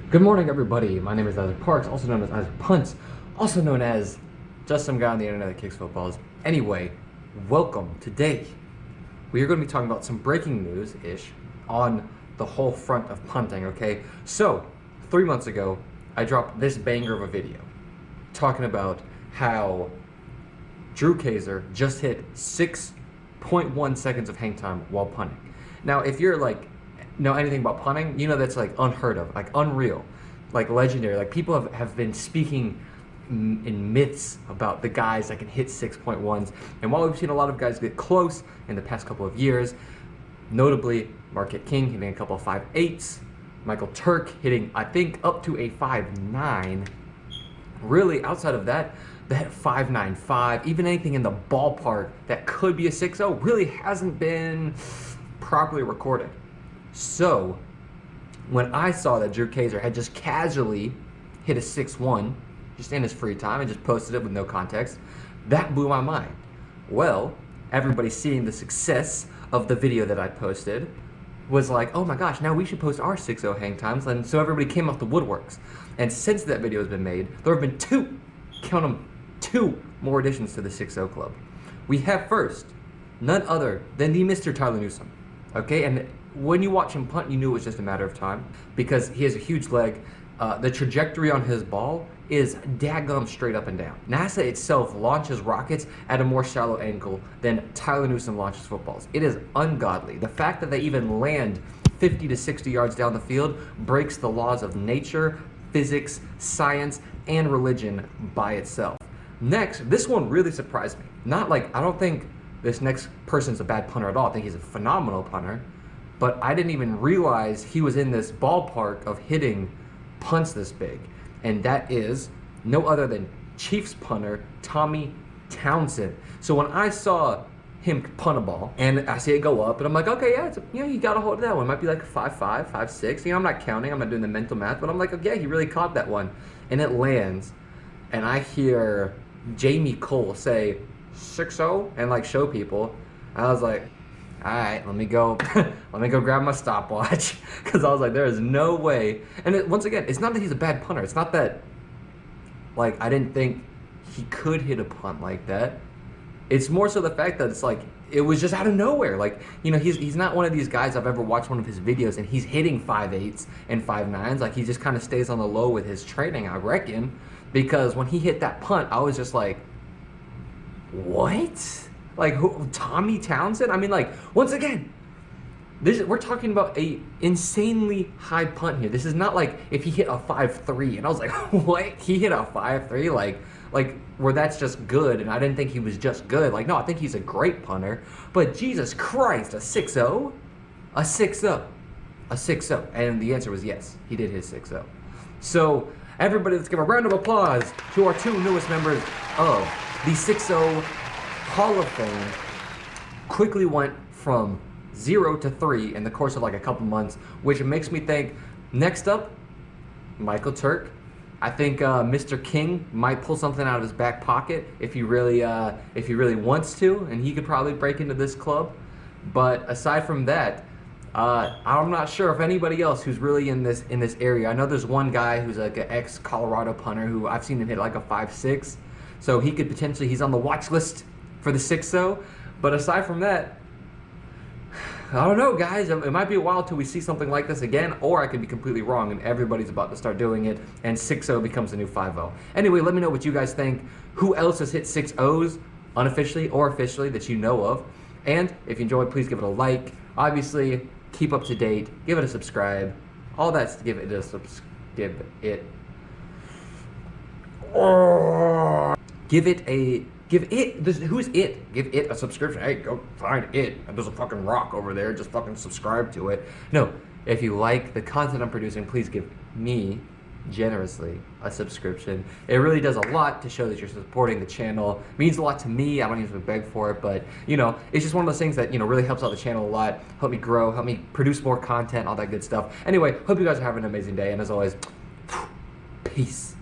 Good morning, everybody. My name is Isaac Parks, also known as Isaac Punts, also known as just some guy on the internet that kicks footballs. Anyway, welcome. Today, we are going to be talking about some breaking news-ish on the whole front of punting, okay? So, 3 months ago, I dropped this banger of a video talking about how Drew Kaiser just hit 6.1 seconds of hang time while punting. Now, if you're know anything about punting, you know that's like unheard of, like unreal, like legendary. Like people have been speaking in myths about the guys that can hit 6.1s. And while we've seen a lot of guys get close in the past couple of years, notably Marquette King hitting a couple of 5.8s, Michael Turk hitting I think up to a 5.9. Really, outside of that, that 5.95, even anything in the ballpark that could be a 6.0 really hasn't been properly recorded. So, when I saw that Drew Kaiser had just casually hit a 6.1, just in his free time, and just posted it with no context, that blew my mind. Well, everybody seeing the success of the video that I posted was like, oh my gosh, now we should post our 6.0 hang times, and so everybody came off the woodworks. And since that video has been made, there have been two more additions to the 6.0 club. We have first, none other than the Mr. Charlie Newsome, okay? And when you watch him punt, you knew it was just a matter of time because he has a huge leg. The trajectory on his ball is daggum straight up and down. NASA itself launches rockets at a more shallow angle than Tyler Newsome launches footballs. It is ungodly. The fact that they even land 50 to 60 yards down the field breaks the laws of nature, physics, science, and religion by itself. Next, this one really surprised me. Not like, I don't think this next person's a bad punter at all. I think he's a phenomenal punter. But I didn't even realize he was in this ballpark of hitting punts this big. And that is no other than Chiefs punter Tommy Townsend. So when I saw him punt a ball and I see it go up, and I'm like, okay, yeah, you got a hold of that one. It might be like 5.5, 5.6. I'm not counting. I'm not doing the mental math. But I'm like, okay, he really caught that one. And it lands. And I hear Jamie Cole say 6.0 and show people. I was like, all right, let me go grab my stopwatch, because I was like, there is no way. And once again, it's not that he's a bad punter. It's not that, I didn't think he could hit a punt like that. It's more so the fact that it's it was just out of nowhere. He's not one of these guys. I've ever watched one of his videos and he's hitting 5.8s and 5.9s. He just kind of stays on the low with his training, I reckon. Because when he hit that punt, I was just like, what? Who, Tommy Townsend? I mean, once again, we're talking about a insanely high punt here. This is not like if he hit a 5.3 and I was like, what? He hit a 5.3? Where that's just good, and I didn't think he was just good. No, I think he's a great punter. But Jesus Christ, a 6.0? A 6.0. A 6.0. And the answer was yes, he did hit 6.0. So, everybody, let's give a round of applause to our two newest members of the 6.0 Hall of Fame. Quickly went from 0 to 3 in the course of a couple months, which makes me think, next up, Michael Turk. I think Mr. King might pull something out of his back pocket if he really wants to, and he could probably break into this club. But aside from that, I'm not sure if anybody else who's really in this area. I know there's one guy who's an ex-Colorado punter who I've seen him hit a 5.6, so he could potentially, he's on the watch list for the 6.0, but aside from that, I don't know, guys. It might be a while till we see something like this again, or I could be completely wrong and everybody's about to start doing it and 6.0 becomes the new 5.0. Anyway, let me know what you guys think. Who else has hit 6.0s unofficially or officially that you know of? And if you enjoyed, please give it a like. Obviously, keep up to date. Give it a subscribe. All that's to give it a who's it? Give it a subscription. Hey, go find it. There's a fucking rock over there. Just fucking subscribe to it. No, if you like the content I'm producing, please give me generously a subscription. It really does a lot to show that you're supporting the channel. It means a lot to me. I don't even beg for it, but it's just one of those things that really helps out the channel a lot. Help me grow. Help me produce more content. All that good stuff. Anyway, hope you guys are having an amazing day. And as always, peace.